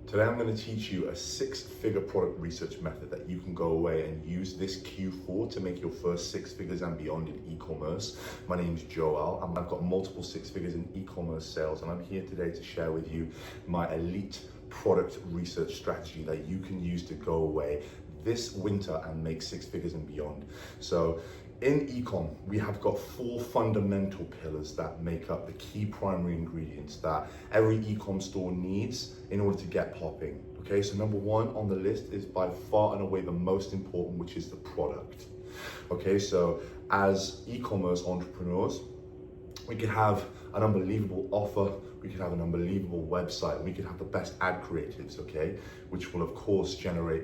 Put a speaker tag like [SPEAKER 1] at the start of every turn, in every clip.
[SPEAKER 1] Today I'm going to teach you a 6-figure product research method that you can go away and use this Q4 to make your first 6 figures and beyond in e-commerce. My name is Joel and I've got multiple 6 figures in e-commerce sales, and I'm here today to share with you my elite product research strategy that you can use to go away this winter and make 6 figures and beyond. So in e-com, we have got 4 fundamental pillars that make up the key primary ingredients that every e-com store needs in order to get popping. Okay, so number 1 on the list is by far and away the most important, which is the product. Okay, so as e-commerce entrepreneurs, we could have an unbelievable offer, we could have an unbelievable website, we could have the best ad creatives, okay, which will of course generate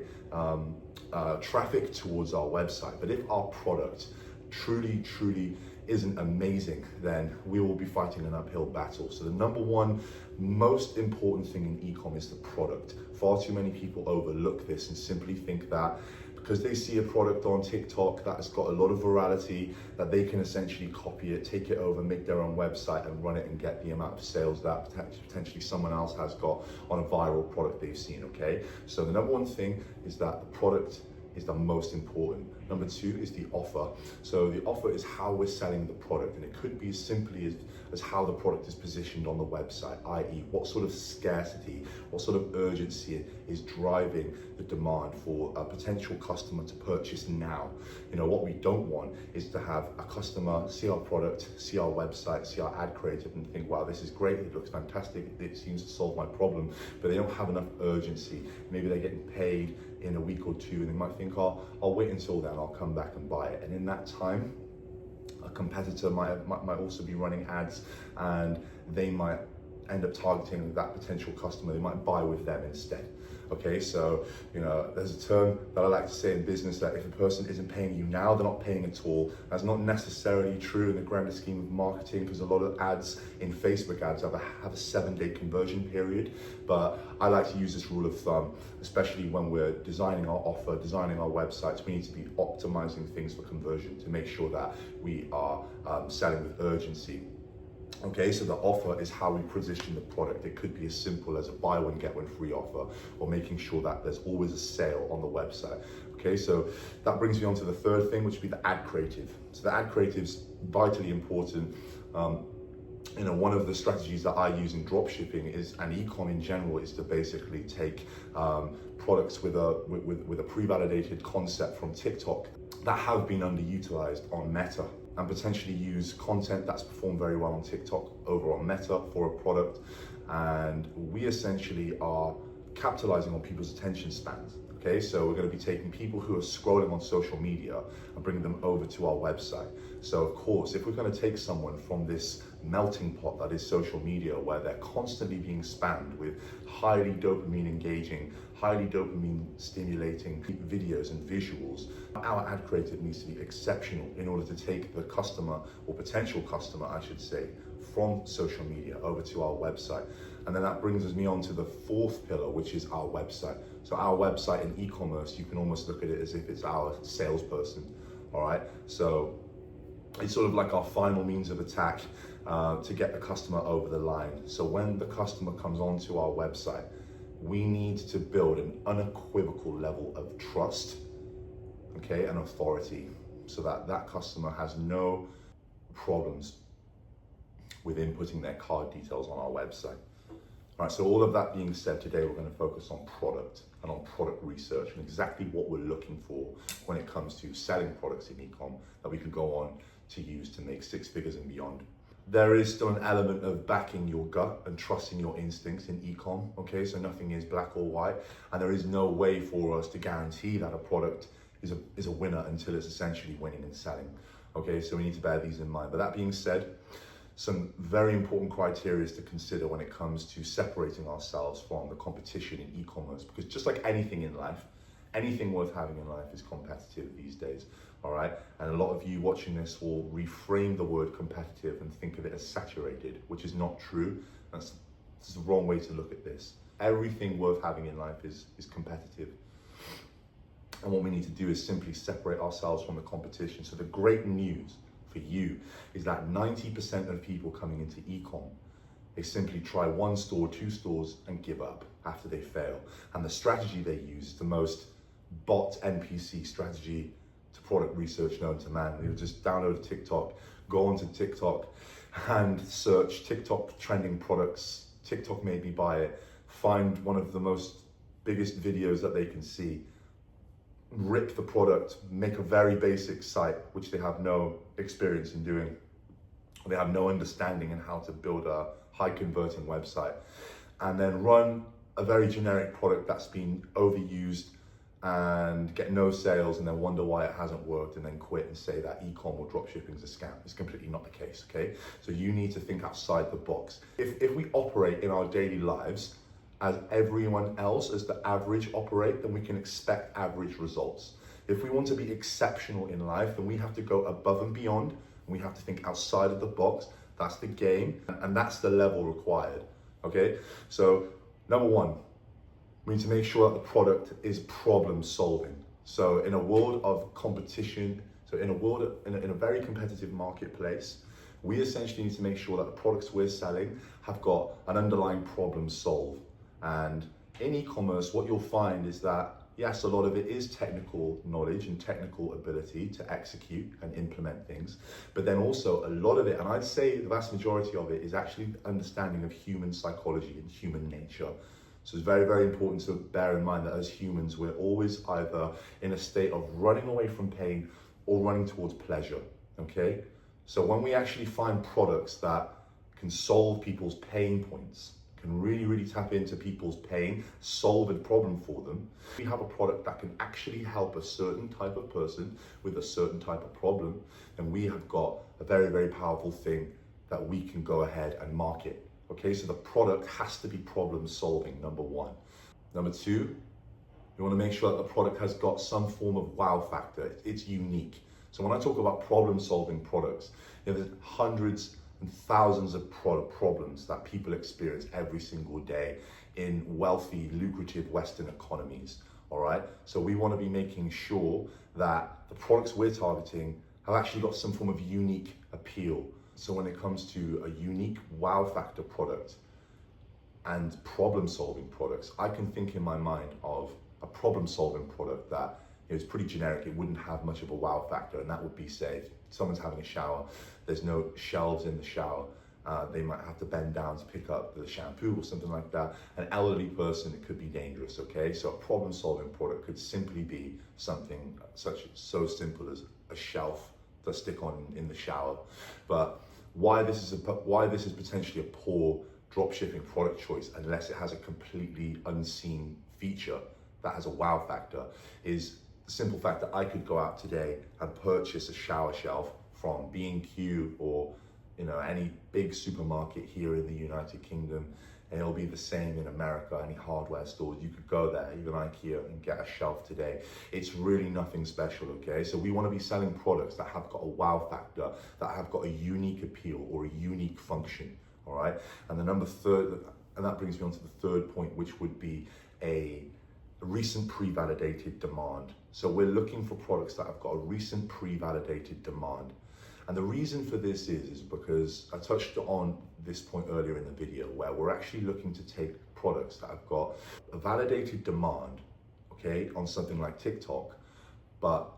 [SPEAKER 1] traffic towards our website. But if our product truly isn't amazing, then we will be fighting an uphill battle. So the number 1 most important thing in e-com is the product. Far too many people overlook this and simply think that because they see a product on TikTok that has got a lot of virality, that they can essentially copy it, take it over, make their own website and run it and get the amount of sales that potentially someone else has got on a viral product they've seen, okay? So the number 1 thing is that the product is the most important. Number 2 is the offer. So the offer is how we're selling the product, and it could be as simply as how the product is positioned on the website, i.e. what sort of scarcity, what sort of urgency is driving the demand for a potential customer to purchase now. You know, what we don't want is to have a customer see our product, see our website, see our ad creative and think, wow, this is great, it looks fantastic, it seems to solve my problem, but they don't have enough urgency. Maybe they're getting paid in a week or 2 and they might think, oh, I'll wait until then, I'll come back and buy it. And in that time, a competitor might also be running ads, and they might end up targeting that potential customer. They might buy with them instead. Okay, so you know, there's a term that I like to say in business that if a person isn't paying you now, they're not paying at all. That's not necessarily true in the grander scheme of marketing, because a lot of ads in Facebook ads have a 7-day conversion period. But I like to use this rule of thumb, especially when we're designing our offer, designing our websites. We need to be optimizing things for conversion to make sure that we are selling with urgency. Okay, so the offer is how we position the product. It could be as simple as a buy one get one free offer, or making sure that there's always a sale on the website. Okay, so that brings me on to the 3rd thing, which would be the ad creative. So the ad creative is vitally important. You know, one of the strategies that I use in dropshipping and e-com in general is to basically take products with a pre-validated concept from TikTok that have been underutilized on Meta, and potentially use content that's performed very well on TikTok over on Meta for a product. And we essentially are capitalizing on people's attention spans. Okay, so we're going to be taking people who are scrolling on social media and bringing them over to our website. So of course, if we're going to take someone from this melting pot that is social media, where they're constantly being spammed with highly dopamine engaging, highly dopamine stimulating videos and visuals, our ad creative needs to be exceptional in order to take the customer, or potential customer I should say, from social media over to our website. And then that brings me on to the 4th pillar, which is our website. So our website in e-commerce, you can almost look at it as if it's our salesperson, all right? So it's sort of like our final means of attack to get the customer over the line. So when the customer comes onto our website, we need to build an unequivocal level of trust, okay, and authority, so that that customer has no problems with inputting their card details on our website. All right, so all of that being said, today we're going to focus on product and on product research and exactly what we're looking for when it comes to selling products in e-com that we can go on to use to make 6 figures and beyond. There is still an element of backing your gut and trusting your instincts in e-com, okay? So nothing is black or white, and there is no way for us to guarantee that a product is a winner until it's essentially winning and selling, okay? So we need to bear these in mind. But that being said, some very important criteria to consider when it comes to separating ourselves from the competition in e-commerce, because just like anything in life, anything worth having in life is competitive these days, all right? And a lot of you watching this will reframe the word competitive and think of it as saturated, which is not true. That's the wrong way to look at this. Everything worth having in life is competitive. And what we need to do is simply separate ourselves from the competition. So the great news for you is that 90% of people coming into e-com, they simply try 1 store, 2 stores and give up. after they fail. And the strategy they use is the most bot NPC strategy to product research known to man. You just download TikTok, go onto TikTok and search TikTok trending products. TikTok made me buy it. Find one of the most biggest videos that they can see, rip the product, make a very basic site, which they have no experience in doing. They have no understanding in how to build a high converting website, and then run a very generic product that's been overused and get no sales, and then wonder why it hasn't worked, and then quit and say that e-com or dropshipping is a scam. It's completely not the case, okay? So you need to think outside the box. If we operate in our daily lives as everyone else, as the average operate, then we can expect average results. If we want to be exceptional in life, then we have to go above and beyond, and we have to think outside of the box. That's the game, and that's the level required, okay? So number one, we need to make sure that the product is problem solving. So in a world of competition, so in a very competitive marketplace, we essentially need to make sure that the products we're selling have got an underlying problem solved. And in e-commerce, what you'll find is that, yes, a lot of it is technical knowledge and technical ability to execute and implement things, but then also a lot of it, and I'd say the vast majority of it, is actually understanding of human psychology and human nature. So it's very, very important to bear in mind that as humans, we're always either in a state of running away from pain or running towards pleasure, okay? So when we actually find products that can solve people's pain points, can really, really tap into people's pain, solve a problem for them, we have a product that can actually help a certain type of person with a certain type of problem, then we have got a very, very powerful thing that we can go ahead and market. Okay, so the product has to be problem solving, number one. Number two, you want to make sure that the product has got some form of wow factor. It's unique. So when I talk about problem solving products, there's hundreds and thousands of problems that people experience every single day in wealthy, lucrative Western economies, all right? So we want to be making sure that the products we're targeting have actually got some form of unique appeal. So when it comes to a unique wow factor product and problem solving products, I can think in my mind of a problem solving product that is pretty generic. It wouldn't have much of a wow factor, and that would be, say, if someone's having a shower, there's no shelves in the shower, they might have to bend down to pick up the shampoo or something like that. An elderly person, it could be dangerous, okay? So a problem solving product could simply be something so simple as a shelf to stick on in the shower. But why this is potentially a poor dropshipping product choice, unless it has a completely unseen feature that has a wow factor, is the simple fact that I could go out today and purchase a shower shelf from B&Q or any big supermarket here in the United Kingdom, and it'll be the same in America, any hardware stores. You could go there, even IKEA, and get a shelf today. It's really nothing special, okay? So we want to be selling products that have got a wow factor, that have got a unique appeal or a unique function, all right? And that brings me on to the third point, which would be a recent pre-validated demand. So we're looking for products that have got a recent pre-validated demand. And the reason for this is because I touched on this point earlier in the video, where we're actually looking to take products that have got a validated demand, okay, on something like TikTok, but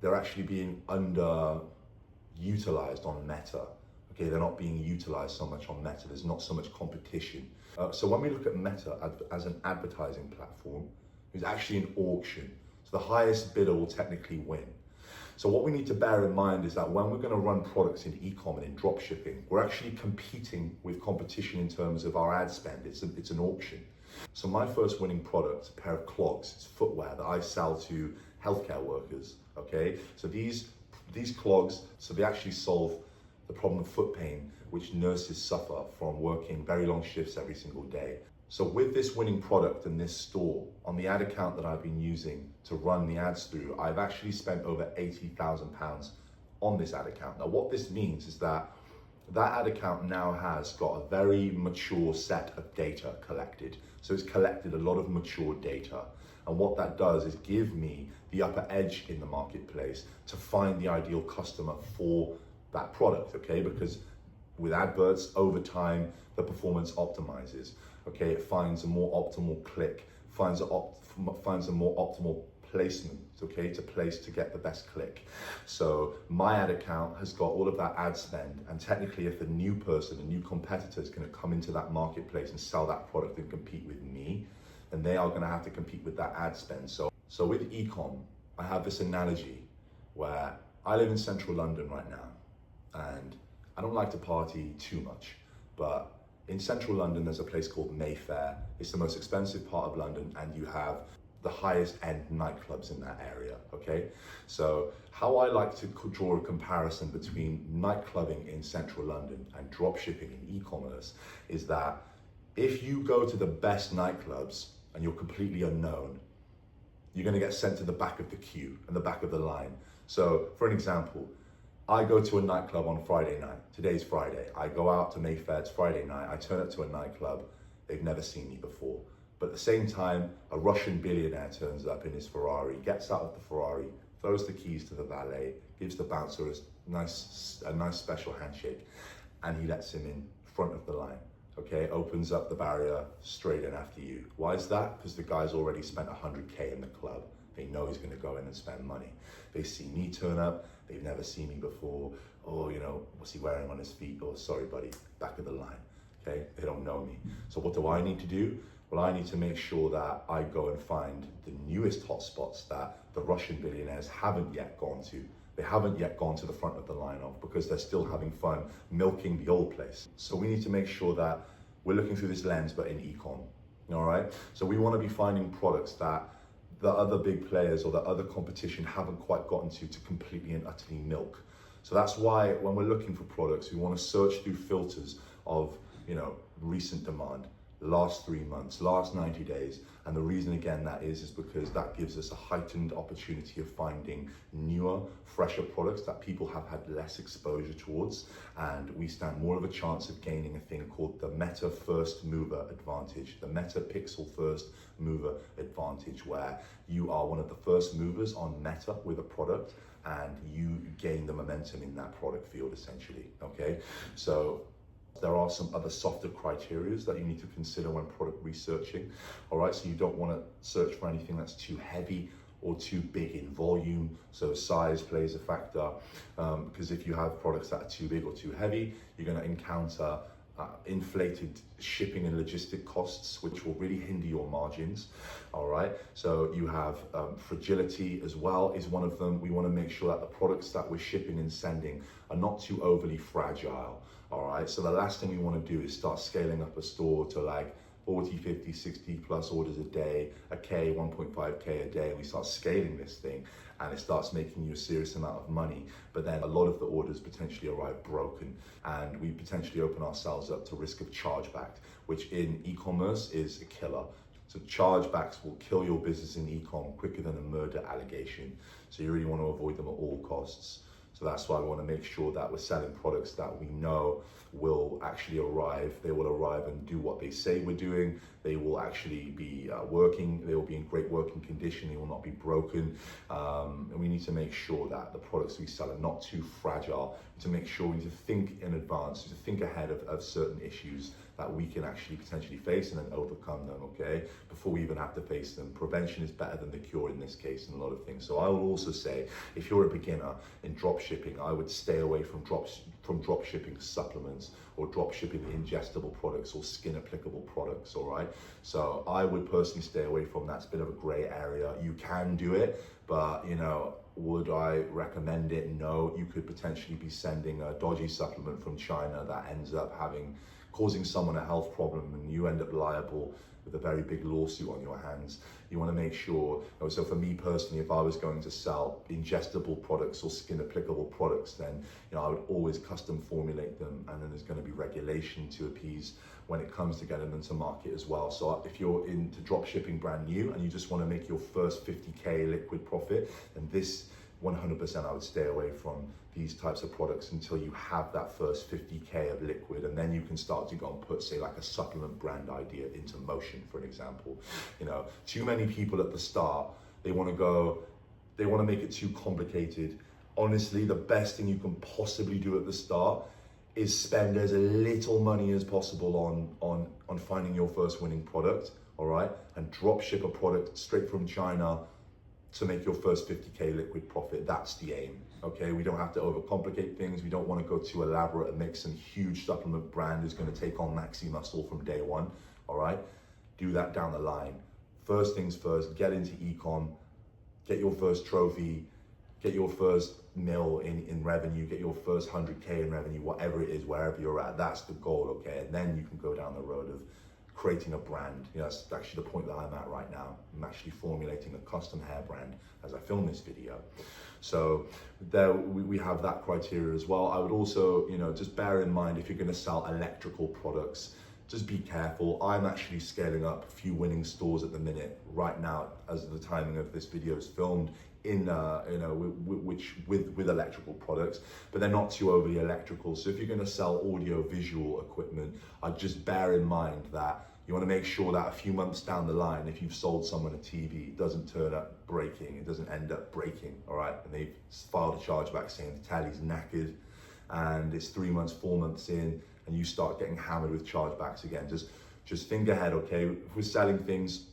[SPEAKER 1] they're actually being underutilized on Meta. Okay, they're not being utilized so much on Meta. There's not so much competition. So when we look at Meta as an advertising platform, it's actually an auction. So the highest bidder will technically win. So what we need to bear in mind is that when we're going to run products in e-com and in dropshipping, we're actually competing with competition in terms of our ad spend. It's an auction. So my first winning product, a pair of clogs, it's footwear that I sell to healthcare workers, okay? So these clogs, so they actually solve the problem of foot pain, which nurses suffer from working very long shifts every single day. So with this winning product in this store, on the ad account that I've been using to run the ads through, I've actually spent over £80,000 on this ad account. Now what this means is that ad account now has got a very mature set of data collected. So it's collected a lot of mature data. And what that does is give me the upper edge in the marketplace to find the ideal customer for that product, okay? Because with adverts, over time, the performance optimizes. Okay, it finds a more optimal click, finds a more optimal placement, okay, to get the best click. So my ad account has got all of that ad spend, and technically if a new person, a new competitor is going to come into that marketplace and sell that product and compete with me, then they are going to have to compete with that ad spend. So with ecom, I have this analogy where I live in central London right now, and I don't like to party too much, but in central London, there's a place called Mayfair. It's the most expensive part of London, and you have the highest end nightclubs in that area, okay? So how I like to draw a comparison between nightclubbing in central London and dropshipping in e-commerce is that if you go to the best nightclubs and you're completely unknown, you're gonna get sent to the back of the queue and the back of the line. So for an example, I go to a nightclub on Friday night. Today's Friday. I go out to Mayfair, it's Friday night. I turn up to a nightclub. They've never seen me before. But at the same time, a Russian billionaire turns up in his Ferrari, gets out of the Ferrari, throws the keys to the valet, gives the bouncer a nice special handshake, and he lets him in front of the line. Okay, opens up the barrier straight in after you. Why is that? Because the guy's already spent 100K in the club. They know he's gonna go in and spend money. They see me turn up, they've never seen me before. Oh, you know, what's he wearing on his feet? Oh, sorry, buddy, back of the line. Okay, they don't know me. So what do I need to do? Well, I need to make sure that I go and find the newest hotspots that the Russian billionaires haven't yet gone to. They haven't yet gone to the front of the line of, because they're still having fun milking the old place. So we need to make sure that we're looking through this lens, but in e-com, all right? So we wanna be finding products that the other big players or the other competition haven't quite gotten to completely and utterly milk. So that's why when we're looking for products, we wanna search through filters of, you know, recent demand, last 3 months, last 90 days. And the reason again that is because that gives us a heightened opportunity of finding newer, fresher products that people have had less exposure towards. And we stand more of a chance of gaining a thing called the Meta First Mover Advantage, the Meta Pixel First Mover Advantage, where you are one of the first movers on Meta with a product and you gain the momentum in that product field essentially, okay? So there are some other softer criteria that you need to consider when product researching. All right, so you don't want to search for anything that's too heavy or too big in volume. So size plays a factor, because if you have products that are too big or too heavy, you're going to encounter inflated shipping and logistic costs, which will really hinder your margins. All right, so you have fragility as well is one of them. We want to make sure that the products that we're shipping and sending are not too overly fragile. All right, so the last thing we want to do is start scaling up a store to like 40, 50, 60 plus orders a day, a K, 1.5K a day, and we start scaling this thing and it starts making you a serious amount of money. But then a lot of the orders potentially arrive broken and we potentially open ourselves up to risk of chargeback, which in e-commerce is a killer. So chargebacks will kill your business in e-com quicker than a murder allegation. So you really want to avoid them at all costs. So that's why we want to make sure that we're selling products that we know will actually arrive. They will arrive and do what they say we're doing. They will actually be working. They will be in great working condition. They will not be broken. And we need to make sure that the products we sell are not too fragile. To make sure we need to think in advance, to think ahead of certain issues that we can actually potentially face and then overcome them, okay? Before we even have to face them. Prevention is better than the cure in this case in a lot of things. So I will also say, if you're a beginner in dropshipping, I would stay away from dropshipping supplements or dropshipping ingestible products or skin applicable products, all right? So I would personally stay away from that. It's a bit of a gray area. You can do it, but you know, would I recommend it? No. You could potentially be sending a dodgy supplement from China that ends up causing someone a health problem and you end up liable with a very big lawsuit on your hands. You want to make sure, so for me personally, if I was going to sell ingestible products or skin applicable products, then I would always custom formulate them, and then there's going to be regulation to appease when it comes to getting them to market as well. So if you're into drop shipping brand new and you just want to make your first 50K liquid profit, then this 100% I would stay away from these types of products until you have that first 50K of liquid, and then you can start to go and put, say, like a supplement brand idea into motion, for an example. Too many people at the start, they want to make it too complicated. Honestly, the best thing you can possibly do at the start is spend as little money as possible on finding your first winning product, all right? And drop ship a product straight from China to make your first 50K liquid profit. That's the aim, okay? We don't have to overcomplicate things. We don't want to go too elaborate and make some huge supplement brand is going to take on maxi muscle from day one, all right? Do that down the line. First things first, get into ecom, get your first trophy, get your first mil in revenue, get your first 100K in revenue, whatever it is, wherever you're at, that's the goal, okay? And then you can go down the road of creating a brand. You know, that's actually the point that I'm at right now. I'm actually formulating a custom hair brand as I film this video. So there we have that criteria as well. I would also, you know, just bear in mind if you're gonna sell electrical products, just be careful. I'm actually scaling up a few winning stores at the minute right now as the timing of this video is filmed in with electrical products, but they're not too overly electrical. So if you're going to sell audio visual equipment, I'd just bear in mind that you want to make sure that a few months down the line, if you've sold someone a TV, it doesn't turn up breaking, it doesn't end up breaking, all right? And they've filed a chargeback saying the telly's knackered and it's 3 months, 4 months in, and you start getting hammered with chargebacks again. Just think ahead, okay? If we're selling things,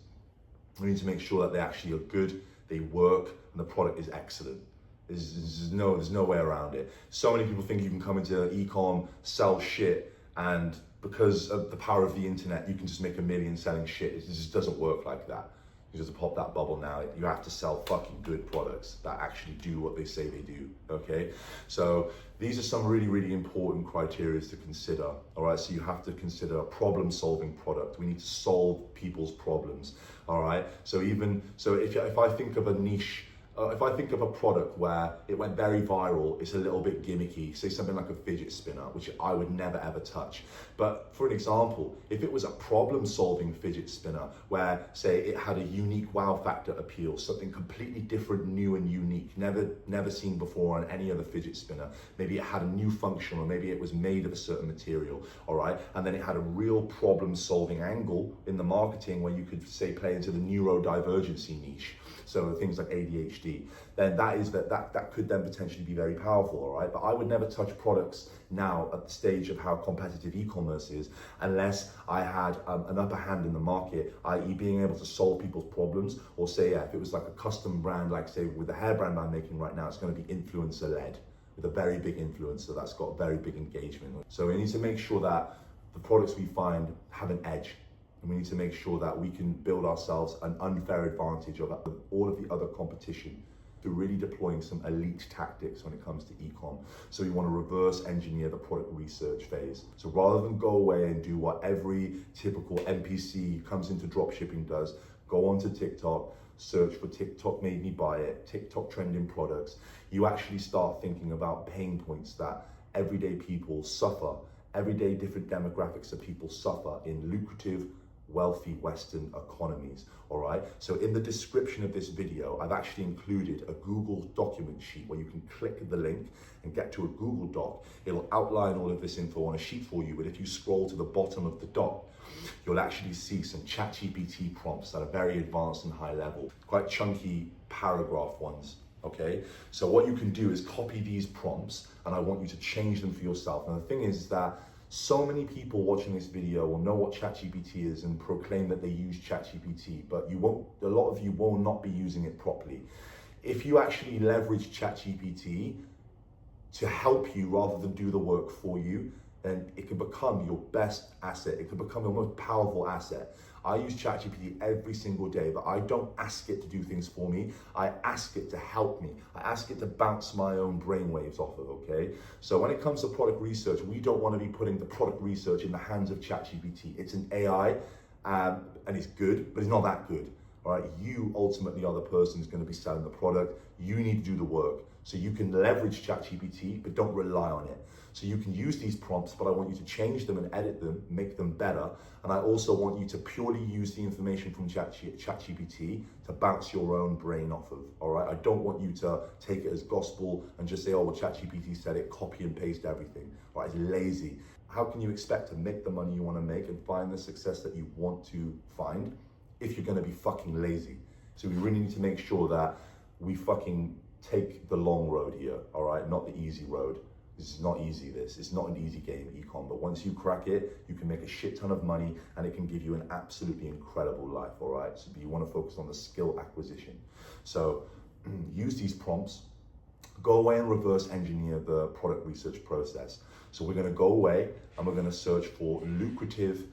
[SPEAKER 1] we need to make sure that they actually are good, they work, and the product is excellent. There's no way around it. So many people think you can come into e-com, sell shit, and because of the power of the internet, you can just make a million selling shit. It just doesn't work like that. You just pop that bubble now. You have to sell fucking good products that actually do what they say they do, okay? So these are some really, really important criteria to consider, all right? So you have to consider a problem-solving product. We need to solve people's problems, all right? So if I think of a niche, if I think of a product where it went very viral, it's a little bit gimmicky, say something like a fidget spinner, which I would never ever touch. But for an example, if it was a problem-solving fidget spinner where, say, it had a unique wow factor appeal, something completely different, new and unique, never seen before on any other fidget spinner, maybe it had a new function or maybe it was made of a certain material, all right? And then it had a real problem-solving angle in the marketing where you could, say, play into the neurodivergency niche. So things like ADHD, then that could then potentially be very powerful, all right? But I would never touch products now at the stage of how competitive e-commerce is unless I had an upper hand in the market, i.e. being able to solve people's problems, or say, yeah, if it was like a custom brand, like say with the hair brand I'm making right now, it's gonna be influencer-led with a very big influencer that's got very big engagement. So we need to make sure that the products we find have an edge. And we need to make sure that we can build ourselves an unfair advantage of all of the other competition through really deploying some elite tactics when it comes to e-com. So we want to reverse engineer the product research phase. So rather than go away and do what every typical NPC who comes into dropshipping does, go onto TikTok, search for TikTok made me buy it, TikTok trending products, you actually start thinking about pain points that everyday people suffer, everyday different demographics of people suffer in lucrative, wealthy Western economies, all right? So in the description of this video, I've actually included a Google document sheet where you can click the link and get to a Google Doc. It'll outline all of this info on a sheet for you, but if you scroll to the bottom of the doc, you'll actually see some ChatGPT prompts that are very advanced and high level, quite chunky paragraph ones. Okay, so what you can do is copy these prompts and I want you to change them for yourself. And the thing is that so many people watching this video will know what ChatGPT is and proclaim that they use ChatGPT, but a lot of you will not be using it properly. If you actually leverage ChatGPT to help you rather than do the work for you, then it can become your best asset. It can become your most powerful asset. I use ChatGPT every single day, but I don't ask it to do things for me. I ask it to help me. I ask it to bounce my own brainwaves off of, okay? So when it comes to product research, we don't want to be putting the product research in the hands of ChatGPT. It's an AI, and it's good, but it's not that good, all right? You ultimately are the person who's going to be selling the product. You need to do the work. So you can leverage ChatGPT, but don't rely on it. So you can use these prompts, but I want you to change them and edit them, make them better. And I also want you to purely use the information from ChatGPT to bounce your own brain off of, all right? I don't want you to take it as gospel and just say, oh, well, ChatGPT said it, copy and paste everything, right? It's lazy. How can you expect to make the money you want to make and find the success that you want to find if you're going to be fucking lazy? So we really need to make sure that we fucking take the long road here, all right? Not the easy road. This is not easy, this. It's not an easy game, ecom, but once you crack it, you can make a shit ton of money and it can give you an absolutely incredible life, all right? So you want to focus on the skill acquisition. So use these prompts, go away and reverse engineer the product research process. So we're going to go away and we're going to search for lucrative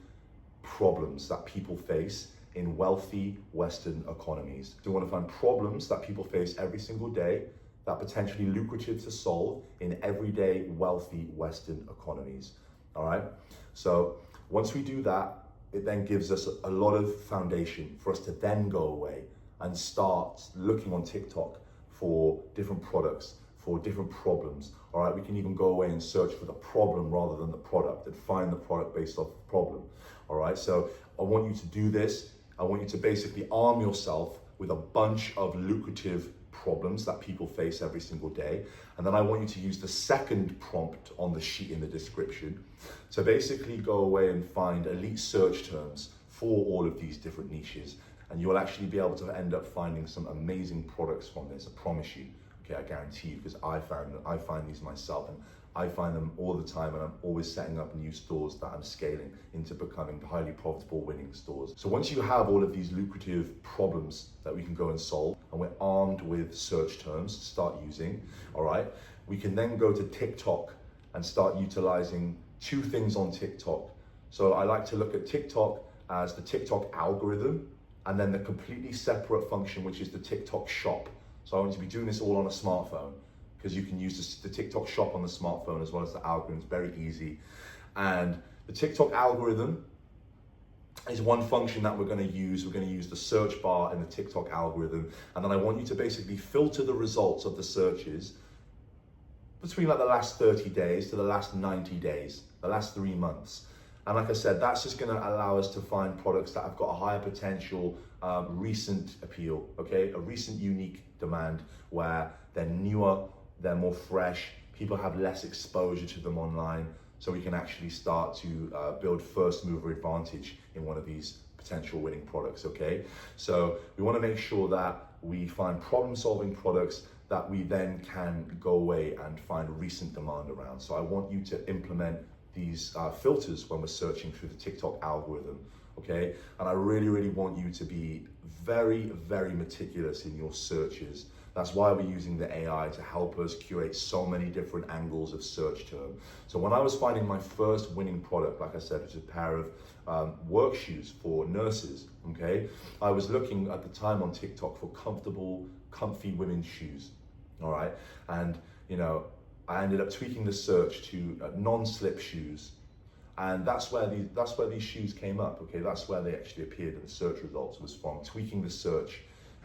[SPEAKER 1] problems that people face in wealthy Western economies. So we want to find problems that people face every single day that are potentially lucrative to solve in everyday wealthy Western economies. All right. So once we do that, it then gives us a lot of foundation for us to then go away and start looking on TikTok for different products, for different problems. All right, we can even go away and search for the problem rather than the product and find the product based off the problem. All right, so I want you to do this. I want you to basically arm yourself with a bunch of lucrative problems that people face every single day. And then I want you to use the second prompt on the sheet in the description to basically go away and find elite search terms for all of these different niches. And you'll actually be able to end up finding some amazing products from this, I promise you. Okay, I guarantee you, because I find these myself, and I find them all the time, and I'm always setting up new stores that I'm scaling into becoming highly profitable winning stores. So once you have all of these lucrative problems that we can go and solve, and we're armed with search terms to start using, all right, we can then go to TikTok and start utilizing two things on TikTok. So I like to look at TikTok as the TikTok algorithm, and then the completely separate function, which is the TikTok shop. So I want you to be doing this all on a smartphone, because you can use the TikTok shop on the smartphone as well as the algorithm. It's very easy. And the TikTok algorithm is one function that we're going to use. We're going to use the search bar in the TikTok algorithm. And then I want you to basically filter the results of the searches between like the last 30 days to the last 90 days, the last 3 months. And like I said, that's just going to allow us to find products that have got a higher potential recent appeal, okay? A recent unique demand where they're newer, they're more fresh, people have less exposure to them online, so we can actually start to build first mover advantage in one of these potential winning products, okay? So we want to make sure that we find problem solving products that we then can go away and find recent demand around. So I want you to implement these filters when we're searching through the TikTok algorithm, okay? And I really, really want you to be very, very meticulous in your searches. That's why we're using the AI to help us curate so many different angles of search term. So when I was finding my first winning product, like I said, which is a pair of work shoes for nurses, okay? I was looking at the time on TikTok for comfortable, comfy women's shoes, all right? And, you know, I ended up tweaking the search to non-slip shoes. And that's where these shoes came up, okay? That's where they actually appeared in the search results, was from tweaking the search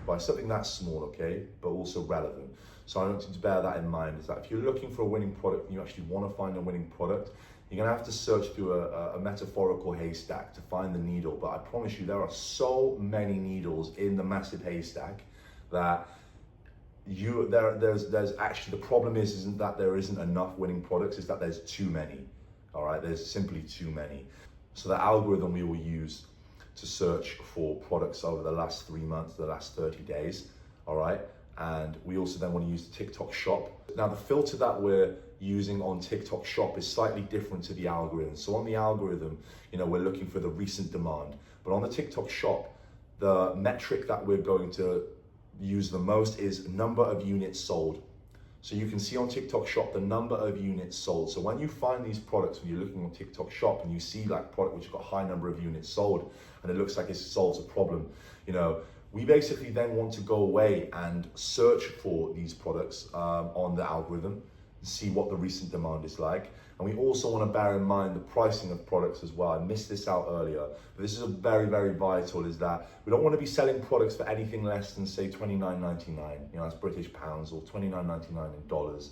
[SPEAKER 1] by something that small, okay, but also relevant. So I want you to bear that in mind, is that if you're looking for a winning product and you actually want to find a winning product, you're gonna have to search through a metaphorical haystack to find the needle. But I promise you, there are so many needles in the massive haystack that there's actually, the problem isn't that there isn't enough winning products, it's that there's too many, all right? There's simply too many. So the algorithm we will use to search for products over the last 3 months, the last 30 days, all right? And we also then want to use the TikTok shop. Now the filter that we're using on TikTok shop is slightly different to the algorithm. So on the algorithm, you know, we're looking for the recent demand, but on the TikTok shop, the metric that we're going to use the most is number of units sold. So you can see on TikTok shop the number of units sold. So when you find these products, when you're looking on TikTok shop and you see like product which has got a high number of units sold and it looks like it solves a problem, you know, we basically then want to go away and search for these products on the algorithm and see what the recent demand is like. And we also want to bear in mind the pricing of products as well. I missed this out earlier, but this is a very, very vital, is that we don't want to be selling products for anything less than, say, $29.99, you know, that's British pounds, or $29.99 in dollars.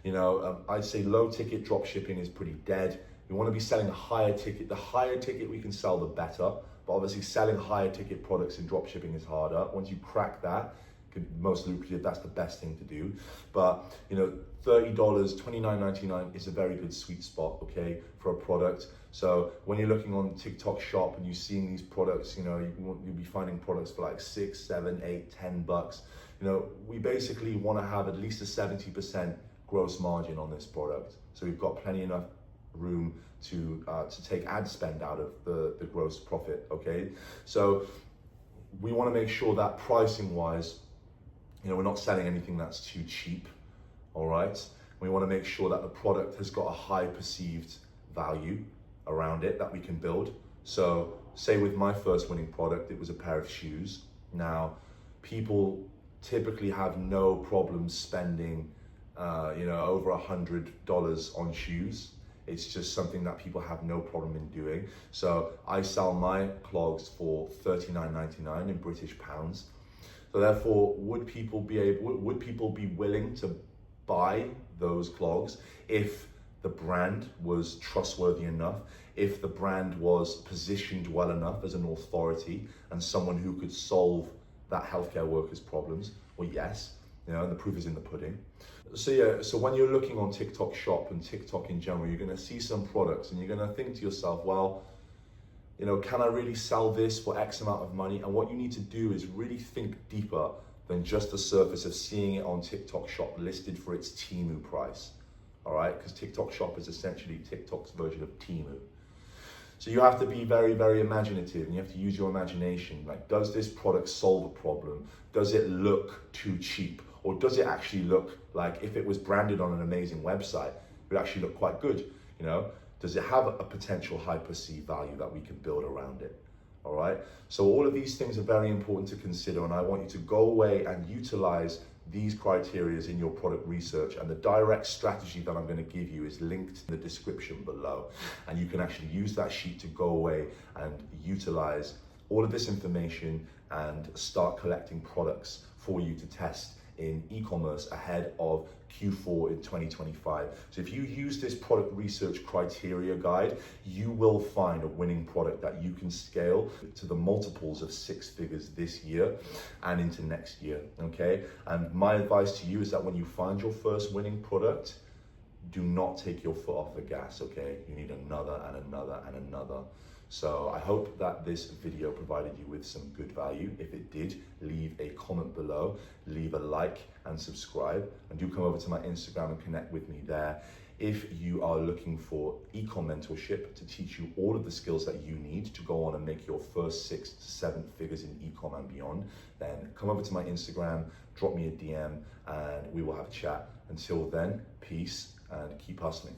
[SPEAKER 1] You know, I'd say low ticket drop shipping is pretty dead. We want to be selling a higher ticket. The higher ticket we can sell, the better. But obviously selling higher ticket products in drop shipping is harder. Once you crack that, most lucrative, that's the best thing to do. But you know, $30, $29.99 is a very good sweet spot, okay, for a product. So when you're looking on TikTok shop and you're seeing these products, you know, you'll be finding products for like $6, $7, $8, $10. You know, we basically want to have at least a 70% gross margin on this product. So we've got plenty enough room to take ad spend out of the gross profit, okay? So we want to make sure that pricing wise, we're not selling anything that's too cheap, all right? We want to make sure that the product has got a high perceived value around it that we can build. So say with my first winning product, it was a pair of shoes. Now, people typically have no problem spending, over $100 on shoes. It's just something that people have no problem in doing. So I sell my clogs for $39.99 in British pounds. So therefore, would people be willing to buy those clogs if the brand was trustworthy enough, if the brand was positioned well enough as an authority and someone who could solve that healthcare workers' problems? Well, yes, and the proof is in the pudding. So when you're looking on TikTok Shop and TikTok in general, you're gonna see some products and you're gonna think to yourself, well, can I really sell this for X amount of money? And what you need to do is really think deeper than just the surface of seeing it on TikTok Shop listed for its Temu price, all right? Because TikTok Shop is essentially TikTok's version of Temu. So you have to be very, very imaginative and you have to use your imagination. Like, does this product solve a problem? Does it look too cheap? Or does it actually look like, if it was branded on an amazing website, it would actually look quite good, Does it have a potential high perceived value that we can build around it? All right. So all of these things are very important to consider, and I want you to go away and utilize these criteria in your product research. And the direct strategy that I'm going to give you is linked in the description below. And you can actually use that sheet to go away and utilize all of this information and start collecting products for you to test in e-commerce ahead of Q4 in 2025. So if you use this product research criteria guide, you will find a winning product that you can scale to the multiples of 6 figures this year and into next year, okay? And my advice to you is that when you find your first winning product, do not take your foot off the gas, okay? You need another and another and another. So I hope that this video provided you with some good value. If it did, leave a comment below, leave a like and subscribe, and do come over to my Instagram and connect with me there. If you are looking for e-com mentorship to teach you all of the skills that you need to go on and make your first 6 to 7 figures in e-com and beyond, then come over to my Instagram, drop me a DM, and we will have a chat. Until then, peace and keep hustling.